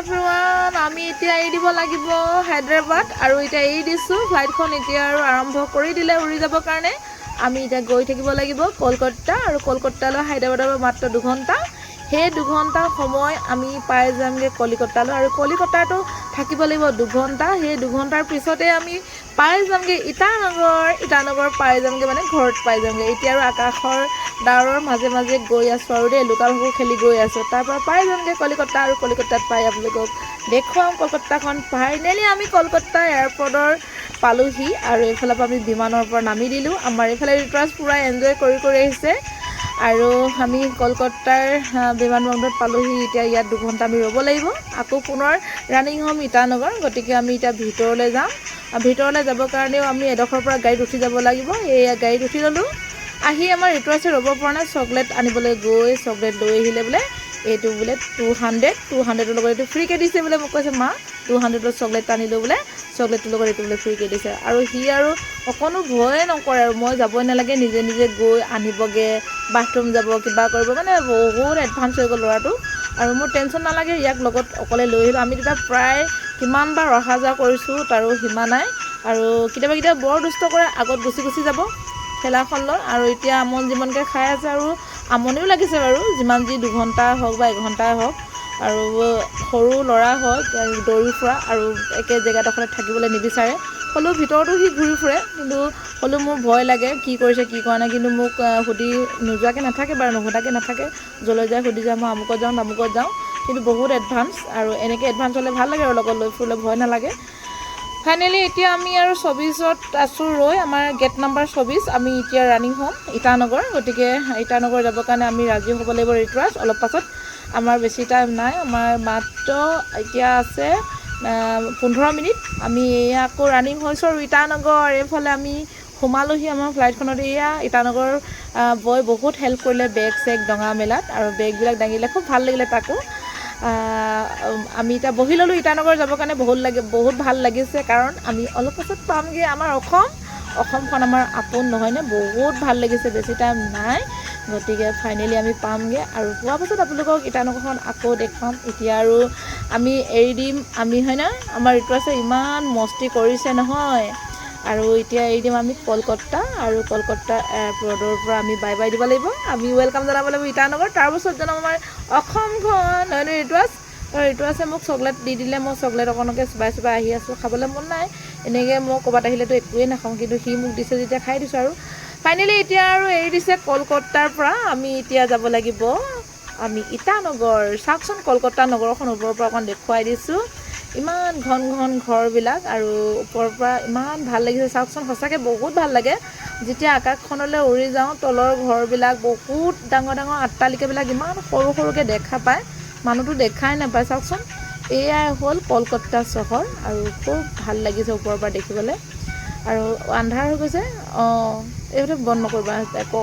everyone আমি এতিয়া এৰি দিব লাগিব হায়দৰাবাদ আৰু এতিয়া এৰি দিছোঁ ফ্লাইটখন এতিয়া আৰু আৰম্ভ কৰি দিলে উৰি যাবৰ কাৰণে আমি এতিয়া গৈ থাকিব লাগিব কলকাতা আৰু কলকাতালৈ হায়দৰাবাদৰ মাত্ৰ 2 ঘণ্টা সেই 2 ঘণ্টা সময় আমি পাই যামগে কলিকতালৈ আৰু কলিকতাতো থাকিব লাগিব 2 ঘণ্টা সেই 2 ঘণ্টাৰ পিছতে আমি পাই যামগে ইটানগৰ পাই যামগে মানে ঘৰত পাই যামগে এতিয়া আৰু আকাশৰ ডাৱৰৰ মাজে মাজে গৈ আছো আৰু দেই লুকা ভাকু খেলি গৈ আছো তাৰ পৰা পাই যামগে কলিকতা আৰু কলিকতাত পাই আপোনালোকক দেখুৱাম কলকাতাখন ফাইনেলি আমি কলকাতা এয়াৰপৰ্টৰ পালোহি আৰু এইফালৰ পৰা আমি বিমানৰ পৰা নামি দিলোঁ আমাৰ এইফালে ৰিটুৱাৰ্ছ পুৰা এনজয় কৰি আহিছে আৰু আমি কলকাতাৰ বিমানবন্দৰত পালোহি এতিয়া ইয়াত 2 ঘণ্টা আমি ৰ'ব লাগিব আকৌ পুনৰ ৰানিং হ'ম ইটানগৰ গতিকে আমি এতিয়া ভিতৰলৈ যাম ভিতৰলৈ যাবৰ কাৰণেও আমি এডোখৰৰ পৰা গাড়ীত উঠি যাব লাগিব এই গাড়ীত উঠি ল'লোঁ আহি আমাৰ ৰিটুৱাৰ্ছে ৰ'ব পৰা নাই চকলেট আনিবলৈ গৈ চকলেট লৈ আহিলে বোলে এইটো বোলে 200ৰ লগত এইটো ফ্ৰীকৈ দিছে বোলে মোক কৈছে মা 200ৰ চকলেট আনিলোঁ বোলে চকলেটটোৰ লগত এইটো বোলে ফ্ৰীকৈ দিছে আৰু সি আৰু অকণো ভয়ে নকৰে আৰু মই যাবই নালাগে নিজে নিজে গৈ আনিবগৈ বাথৰুম যাব কিবা কৰিব মানে বহুত এডভান্স হৈ গ'ল ল'ৰাটো আৰু মোৰ টেনশ্যন নালাগে ইয়াক লগত অকলে লৈ আহিলোঁ আমি তেতিয়া প্ৰায় কিমানবাৰ অহা যোৱা কৰিছোঁ তাৰো সীমা নাই আৰু কেতিয়াবা বৰ দুষ্ট কৰে আগত গুচি যাব ঠেলাখন লৈ আৰু এতিয়া আমন জিমনকৈ খাই আছে আৰু আমনিও লাগিছে বাৰু যিমান যি 2 ঘণ্টা হওক বা 1 ঘণ্টাই হওক আৰু সৰু ল'ৰা হয় দৌৰি ফুৰা আৰু একে জেগাডোখৰত থাকিবলৈ নিবিচাৰে হ'লেও ভিতৰতো সি ঘূৰি ফুৰে কিন্তু হ'লেও মোৰ ভয় লাগে কি কৰিছে কি কৰা নাই কিন্তু মোক সুধি নোযোৱাকৈ নাথাকে বাৰু নোসোধাকৈ নাথাকে যলৈ যায় সুধি যায় মই আমুকত যাওঁ তামুকত যাওঁ কিন্তু বহুত এডভান্স আৰু এনেকৈ এডভান্স হ'লে ভাল লাগে আৰু লগত লৈ ফুৰিলে ভয় নালাগে ফাইনেলি এতিয়া আমি আৰু 24ত আছোঁ ৰৈ আমাৰ গেট নাম্বাৰ 24 আমি এতিয়া ৰানিং হ'ম ইটানগৰ গতিকে ইটানগৰ যাবৰ কাৰণে আমি ৰাজি হ'ব লাগিব ৰিটুৱাৰ্ছ অলপ পাছত আমাৰ বেছি টাইম নাই আমাৰ মাত্ৰ এতিয়া আছে 15 মিনিট আমি এয়া আকৌ ৰানিং হৈছোঁ আৰু ইটানগৰ এইফালে আমি সোমালোহি আমাৰ ফ্লাইটখনত এয়া ইটানগৰ বয় বহুত হেল্প কৰিলে বেগ চেগ ডঙা মেলাত আৰু বেগবিলাক দাঙিলে খুব ভাল লাগিলে তাকো আমি এতিয়া বহি ল'লোঁ ইটানগৰ যাবৰ কাৰণে বহুত ভাল লাগিছে কাৰণ আমি অলপ পাছত পামগৈ আমাৰ অসমখন আমাৰ আপোন নহয়নে বহুত ভাল লাগিছে বেছি টাইম নাই গতিকে ফাইনেলি আমি পামগৈ আৰু পোৱাৰ পাছত আপোনালোকক ইটানগৰখন আকৌ দেখুৱাম এতিয়া আৰু আমি এৰি দিম আমি হয়নে আমাৰ ৰিটুৱাৰ্ছে ইমান মস্তি কৰিছে নহয় আৰু এতিয়া এৰি দিম আমি কলকাতা আৰু কলকাতা এয়াৰপৰ্টৰ পৰা আমি বাই বাই দিব লাগিব আমি ৱেলকাম জনাব লাগিব ইটানগৰ তাৰপাছত জনাম আমাৰ অসমখন হয়নে ৰিটুৱাৰ্ছে মোক চকলেট দি দিলে মই চকলেট অকণকে চুবাই আহি আছোঁ খাবলৈ মন নাই এনেকৈ মই ক'ৰবাত আহিলেতো একোৱেই নাখাওঁ কিন্তু সি মোক দিছে যেতিয়া খাই দিছোঁ আৰু ফাইনেলি এতিয়া আৰু এৰি দিছে কলকাতাৰ পৰা আমি এতিয়া যাব লাগিব আমি ইটানগৰ চাওকচোন কলকাতা নগৰখন ওপৰৰ পৰা অকণ দেখুৱাই দিছোঁ ইমান ঘন ঘৰবিলাক আৰু ওপৰৰ পৰা ইমান ভাল লাগিছে চাওকচোন সঁচাকৈ বহুত ভাল লাগে যেতিয়া আকাশখনলৈ উৰি যাওঁ তলৰ ঘৰবিলাক বহুত ডাঙৰ অট্টালিকাবিলাক ইমান সৰুকৈ দেখা পায় মানুহটো দেখাই নাপায় চাওকচোন এয়াই হ'ল কলকাতা চহৰ আৰু খুব ভাল লাগিছে ওপৰৰ পৰা দেখিবলৈ আৰু আন্ধাৰ হৈ গৈছে এইটো বন্ধ নকৰিবা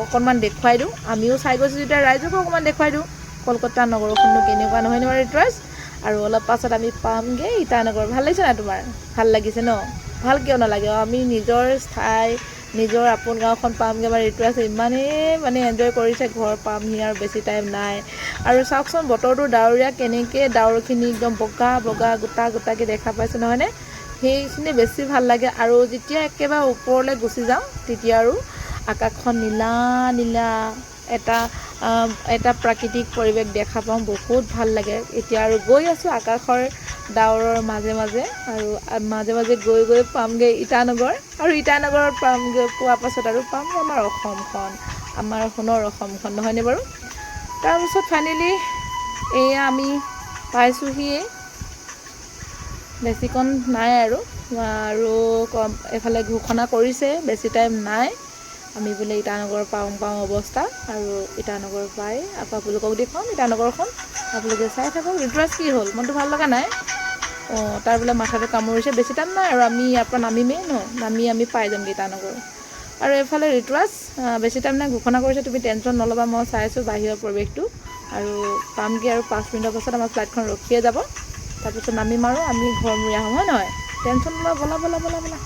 অকণমান দেখুৱাই দিওঁ আমিও চাই গৈছোঁ যেতিয়া ৰাইজকো অকণমান দেখুৱাই দিওঁ কলকাতা নগৰখনো কেনেকুৱা নহয়নে বাৰু ৰিটুৱাৰ্ছ আৰু অলপ পাছত আমি পামগৈ ইটানগৰ ভাল লাগিছে নাই তোমাৰ ভাল লাগিছে ন ভাল কিয় নালাগে আমি নিজৰ ঠাই নিজৰ আপোন গাঁওখন পামগৈ আমাৰ ৰিটুৱাৰ্ছে ইমানেই মানে এনজয় কৰিছে ঘৰ পামহি আৰু বেছি টাইম নাই আৰু চাওকচোন বতৰটো ডাৱৰীয়া কেনেকৈ ডাৱৰখিনি একদম বগা গোটাকৈ দেখা পাইছে নহয়নে সেইখিনি বেছি ভাল লাগে আৰু যেতিয়া একেবাৰে ওপৰলৈ গুচি যাওঁ তেতিয়া আৰু আকাশখন নীলা এটা প্ৰাকৃতিক পৰিৱেশ দেখা পাওঁ বহুত ভাল লাগে এতিয়া আৰু গৈ আছোঁ আকাশৰ ডাৱৰৰ মাজে আৰু মাজে গৈ পামগৈ ইটানগৰ আৰু ইটানগৰত পামগৈ পোৱাৰ পাছত আৰু পামগৈ আমাৰ অসমখন আমাৰ সোণৰ অসমখন নহয়নে বাৰু তাৰপিছত ফাইনেলি এয়া আমি পাইছোঁহিয়ে বেছিকণ নাই আৰু এফালে ঘোষণা কৰিছে বেছি টাইম নাই আমি বোলে ইটানগৰ পাওঁ অৱস্থা আৰু ইটানগৰ পাই আকৌ আপোনালোকক দেখুৱাম ইটানগৰখন আপোনালোকে চাই থাকক ৰিটুৱাৰ্ছ কি হ'ল মনটো ভাল লগা নাই তাৰ বোলে মাথাটো কামুৰিছে বেছি টাইম নাই আৰু আমি ইয়াৰ পৰা নামিমেই আমি পাই যামগৈ ইটানগৰ আৰু এইফালে ৰিটুৱাৰ্ছ বেছি টাইম নাই ঘোষণা কৰিছে তুমি টেনশ্যন নল'বা মই চাইছোঁ বাহিৰৰ পৰিৱেশটো আৰু পামগৈ আৰু 5 মিনিটৰ পাছত আমাৰ ফ্লাইটখন ৰখিয়ে যাব তাৰপিছত নামিম আৰু আমি ঘৰমূৰীয়া হ'ম হয় নহয় টেনশ্যন নল'বা বলা